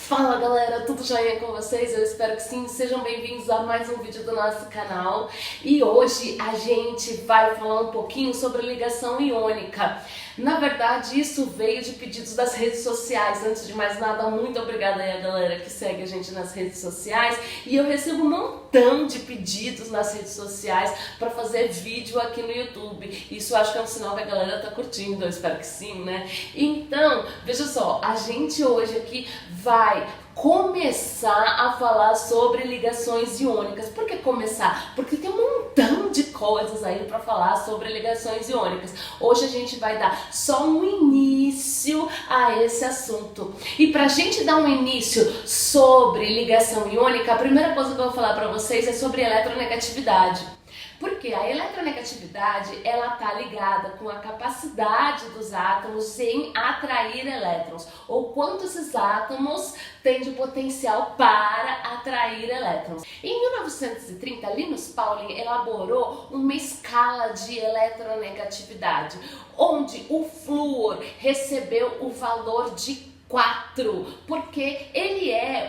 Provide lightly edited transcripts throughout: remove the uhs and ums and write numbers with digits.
Fala galera, tudo jóia com vocês? Eu espero que sim, sejam bem-vindos a mais um vídeo do nosso canal. E hoje a gente vai falar um pouquinho sobre ligação iônica. Na verdade, isso veio de pedidos das redes sociais. Antes de mais nada, muito obrigada aí a galera que segue a gente nas redes sociais. E eu recebo um montão de pedidos nas redes sociais para fazer vídeo aqui no YouTube. Isso eu acho que é um sinal que a galera tá curtindo, eu espero que sim, né? Então, veja só, a gente hoje aqui vai começar a falar sobre ligações iônicas. Por que começar? Porque tem um montão de coisas aí para falar sobre ligações iônicas. Hoje a gente vai dar só um início a esse assunto. E pra gente dar um início sobre ligação iônica, a primeira coisa que eu vou falar para vocês é sobre eletronegatividade. Porque a eletronegatividade, ela tá ligada com a capacidade dos átomos em atrair elétrons, ou quanto esses átomos têm de potencial para atrair elétrons. Em 1930, Linus Pauling elaborou uma escala de eletronegatividade, onde o flúor recebeu o valor de 4, porque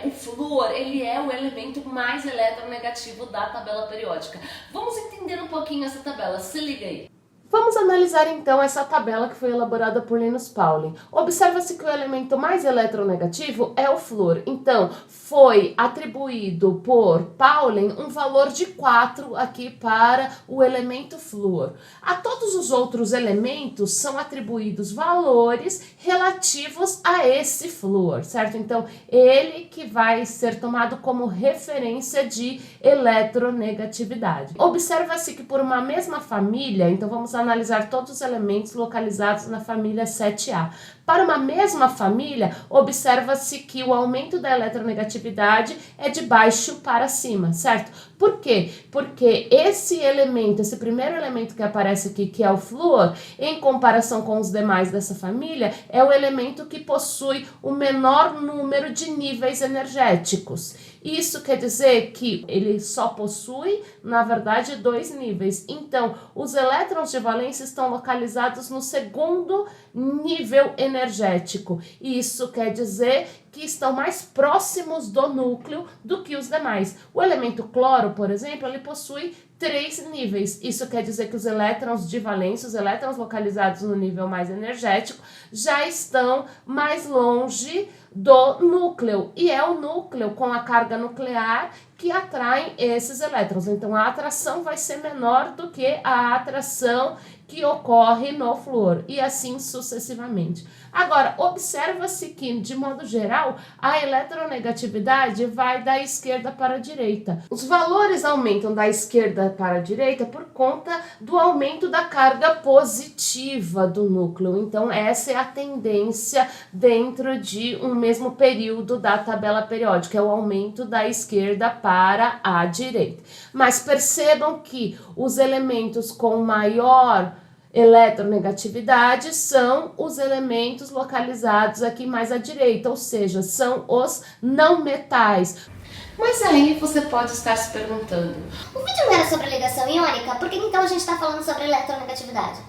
o flúor, ele é o elemento mais eletronegativo da tabela periódica. Vamos entender um pouquinho essa tabela, se liga aí. Vamos analisar então essa tabela que foi elaborada por Linus Pauling. Observa-se que o elemento mais eletronegativo é o flúor. Então, foi atribuído por Pauling um valor de 4 aqui para o elemento flúor. A todos os outros elementos são atribuídos valores relativos a esse flúor, certo? Então, ele que vai ser tomado como referência de eletronegatividade. Observa-se que por uma mesma família, então vamos analisar todos os elementos localizados na família 7A. Para uma mesma família, observa-se que o aumento da eletronegatividade é de baixo para cima, certo? Por quê? Porque esse elemento, esse primeiro elemento que aparece aqui, que é o flúor, em comparação com os demais dessa família, é o elemento que possui o menor número de níveis energéticos. Isso quer dizer que ele só possui, na verdade, 2 níveis. Então, os elétrons de valência estão localizados no segundo nível energético. Isso quer dizer que estão mais próximos do núcleo do que os demais. O elemento cloro, por exemplo, ele possui 3 níveis. Isso quer dizer que os elétrons de valência, os elétrons localizados no nível mais energético, já estão mais longe do núcleo. E é o núcleo com a carga nuclear que atrai esses elétrons. Então, a atração vai ser menor do que a atração que ocorre no flúor, e assim sucessivamente. Agora, observa-se que, de modo geral, a eletronegatividade vai da esquerda para a direita. Os valores aumentam da esquerda para a direita por conta do aumento da carga positiva do núcleo. Então, essa é a tendência dentro de um mesmo período da tabela periódica, é o aumento da esquerda para a direita. Mas percebam que os elementos com maior eletronegatividade são os elementos localizados aqui mais à direita, ou seja, são os não metais. Mas aí você pode estar se perguntando: o vídeo não era sobre ligação iônica? Por que então a gente está falando sobre eletronegatividade?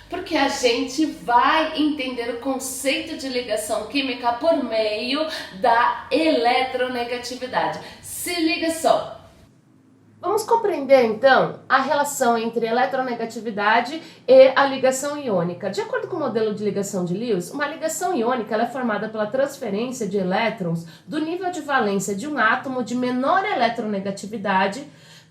Porque a gente vai entender o conceito de ligação química por meio da eletronegatividade. Se liga só. Vamos compreender, então, a relação entre eletronegatividade e a ligação iônica. De acordo com o modelo de ligação de Lewis, uma ligação iônica ela é formada pela transferência de elétrons do nível de valência de um átomo de menor eletronegatividade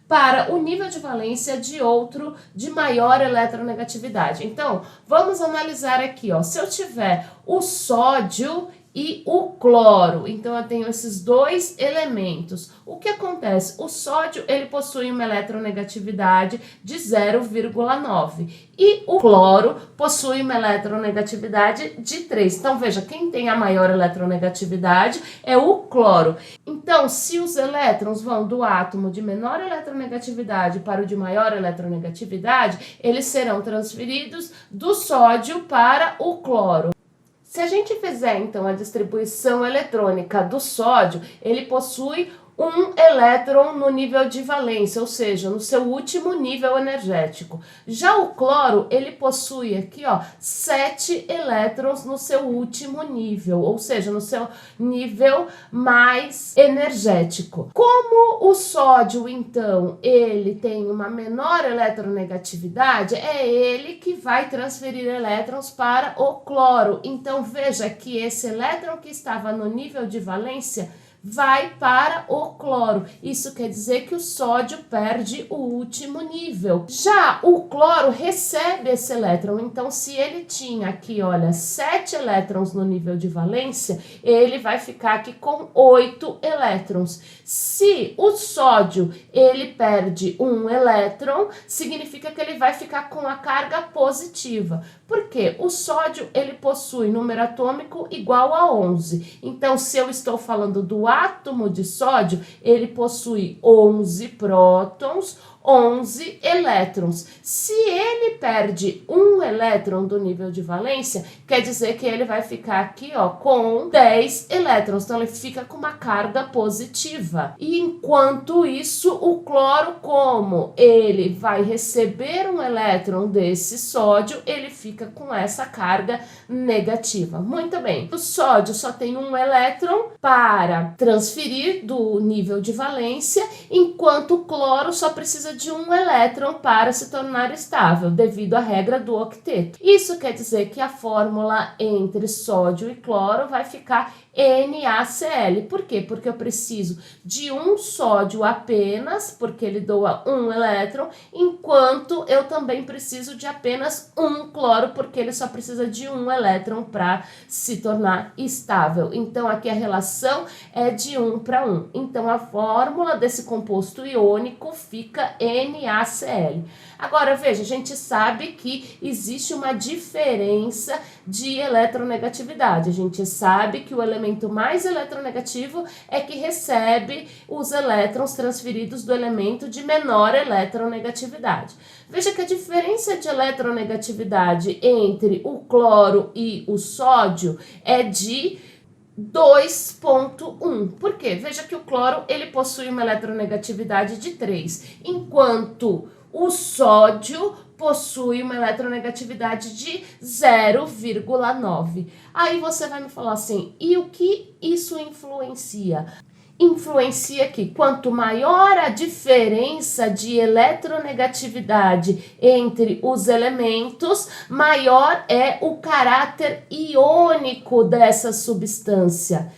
para o nível de valência de outro de maior eletronegatividade. Então, vamos analisar aqui, ó. Se eu tiver o sódio e o cloro, então eu tenho esses 2 elementos. O que acontece? O sódio, ele possui uma eletronegatividade de 0,9 e o cloro possui uma eletronegatividade de 3. Então veja, quem tem a maior eletronegatividade é o cloro. Então, se os elétrons vão do átomo de menor eletronegatividade para o de maior eletronegatividade, eles serão transferidos do sódio para o cloro. Se a gente fizer, então, a distribuição eletrônica do sódio, ele possui um elétron no nível de valência, ou seja, no seu último nível energético. Já o cloro, ele possui aqui, ó, 7 elétrons no seu último nível, ou seja, no seu nível mais energético. Como o sódio, então, ele tem uma menor eletronegatividade, é ele que vai transferir elétrons para o cloro. Então, veja que esse elétron que estava no nível de valência vai para o cloro. Isso quer dizer que o sódio perde o último nível. Já o cloro recebe esse elétron. Então, se ele tinha aqui, olha, 7 elétrons no nível de valência, ele vai ficar aqui com 8 elétrons. Se o sódio, ele perde um elétron, significa que ele vai ficar com a carga positiva. Por quê? O sódio, ele possui número atômico igual a 11. Então, se eu estou falando do átomo de sódio, ele possui 11 prótons, 11 elétrons. Se ele perde um elétron do nível de valência, quer dizer que ele vai ficar aqui, ó, com 10 elétrons. Então, ele fica com uma carga positiva. E enquanto isso, o cloro, como ele vai receber um elétron desse sódio, ele fica com essa carga negativa. Muito bem. O sódio só tem um elétron para transferir do nível de valência, enquanto o cloro só precisa de um elétron para se tornar estável, devido à regra do octeto. Isso quer dizer que a fórmula entre sódio e cloro vai ficar NaCl. Por quê? Porque eu preciso de um sódio apenas, porque ele doa um elétron, enquanto eu também preciso de apenas um cloro, porque ele só precisa de um elétron para se tornar estável. Então, aqui a relação é de 1 para 1. Então, a fórmula desse composto iônico fica NaCl. Agora, veja, a gente sabe que existe uma diferença de eletronegatividade. A gente sabe que o elemento mais eletronegativo é que recebe os elétrons transferidos do elemento de menor eletronegatividade. Veja que a diferença de eletronegatividade entre o cloro e o sódio é de 2,1. Por quê? Veja que o cloro, ele possui uma eletronegatividade de 3, enquanto o sódio possui uma eletronegatividade de 0,9. Aí você vai me falar assim, e o que isso influencia? Influencia que quanto maior a diferença de eletronegatividade entre os elementos, maior é o caráter iônico dessa substância.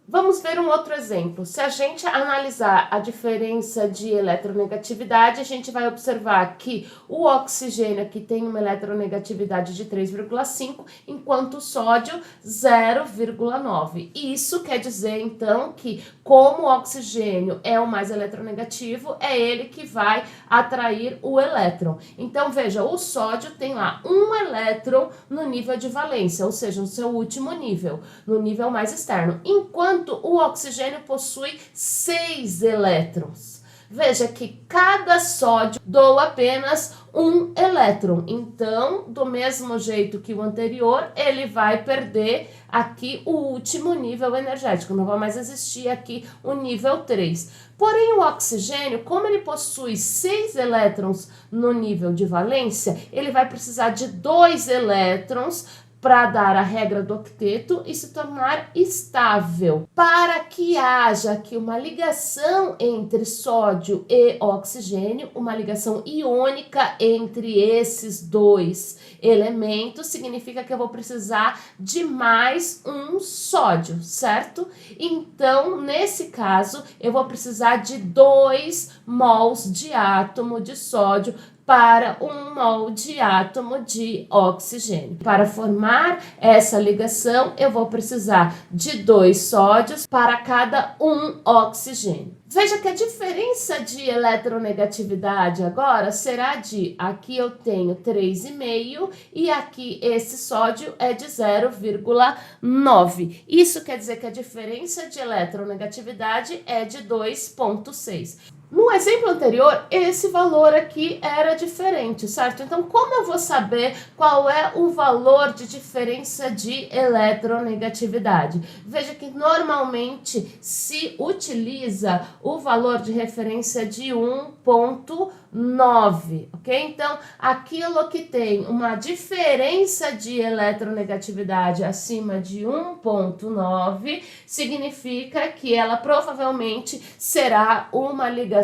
Vamos ver um outro exemplo. Se a gente analisar a diferença de eletronegatividade, a gente vai observar que o oxigênio aqui tem uma eletronegatividade de 3,5, enquanto o sódio 0,9. Isso quer dizer, então, que como o oxigênio é o mais eletronegativo, é ele que vai atrair o elétron. Então, veja, o sódio tem lá um elétron no nível de valência, ou seja, no seu último nível, no nível mais externo, enquanto o oxigênio possui 6 elétrons. Veja que cada sódio doa apenas um elétron. Então, do mesmo jeito que o anterior, ele vai perder aqui o último nível energético. Não vai mais existir aqui o nível 3. Porém, o oxigênio, como ele possui 6 elétrons no nível de valência, ele vai precisar de 2 elétrons para dar a regra do octeto e se tornar estável. Para que haja aqui uma ligação entre sódio e oxigênio, uma ligação iônica entre esses dois elementos, significa que eu vou precisar de mais um sódio, certo? Então, nesse caso, eu vou precisar de 2 mols de átomo de sódio para 1 mol de átomo de oxigênio. Para formar essa ligação, eu vou precisar de 2 sódios para cada 1 oxigênio. Veja que a diferença de eletronegatividade agora será de, aqui eu tenho 3,5 e aqui esse sódio é de 0,9. Isso quer dizer que a diferença de eletronegatividade é de 2,6. No exemplo anterior, esse valor aqui era diferente, certo? Então, como eu vou saber qual é o valor de diferença de eletronegatividade? Veja que normalmente se utiliza o valor de referência de 1,9, ok? Então, aquilo que tem uma diferença de eletronegatividade acima de 1,9 significa que ela provavelmente será uma ligação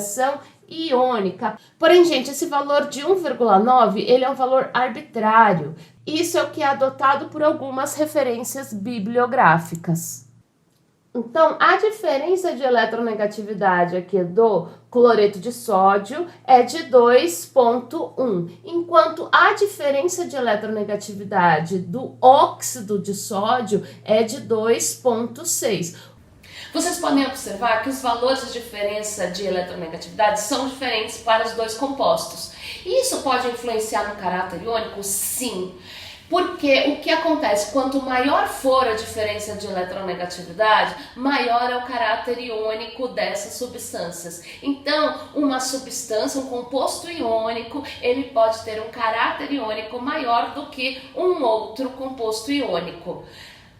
iônica. Porém, gente, esse valor de 1,9, ele é um valor arbitrário. Isso é o que é adotado por algumas referências bibliográficas. Então, a diferença de eletronegatividade aqui do cloreto de sódio é de 2,1, enquanto a diferença de eletronegatividade do óxido de sódio é de 2,6. Vocês podem observar que os valores de diferença de eletronegatividade são diferentes para os dois compostos. Isso pode influenciar no caráter iônico? Sim. Porque o que acontece? Quanto maior for a diferença de eletronegatividade, maior é o caráter iônico dessas substâncias. Então, uma substância, um composto iônico, ele pode ter um caráter iônico maior do que um outro composto iônico.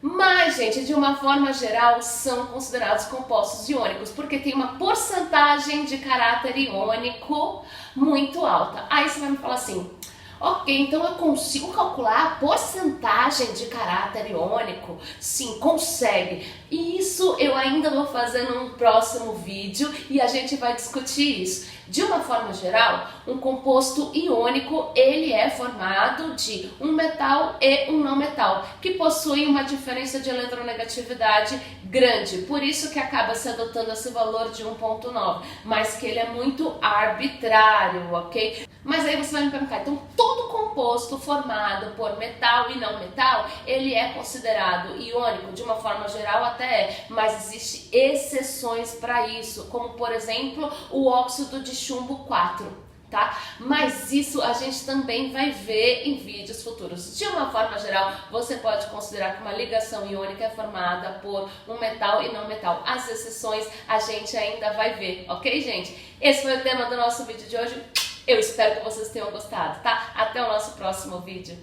Mas, gente, de uma forma geral, são considerados compostos iônicos, porque tem uma porcentagem de caráter iônico muito alta. Aí você vai me falar assim, ok, então eu consigo calcular a porcentagem de caráter iônico? Sim, consegue. E isso eu ainda vou fazer num próximo vídeo e a gente vai discutir isso. De uma forma geral, um composto iônico, ele é formado de um metal e um não metal, que possuem uma diferença de eletronegatividade grande. Por isso que acaba se adotando esse valor de 1,9, mas que ele é muito arbitrário, ok? Mas aí você vai me perguntar, então todo composto formado por metal e não metal, ele é considerado iônico? De uma forma geral até é, mas existem exceções para isso, como por exemplo o óxido de chumbo 4. Tá? Mas isso a gente também vai ver em vídeos futuros. De uma forma geral, você pode considerar que uma ligação iônica é formada por um metal e não metal. As exceções a gente ainda vai ver, ok, gente? Esse foi o tema do nosso vídeo de hoje. Eu espero que vocês tenham gostado, tá? Até o nosso próximo vídeo.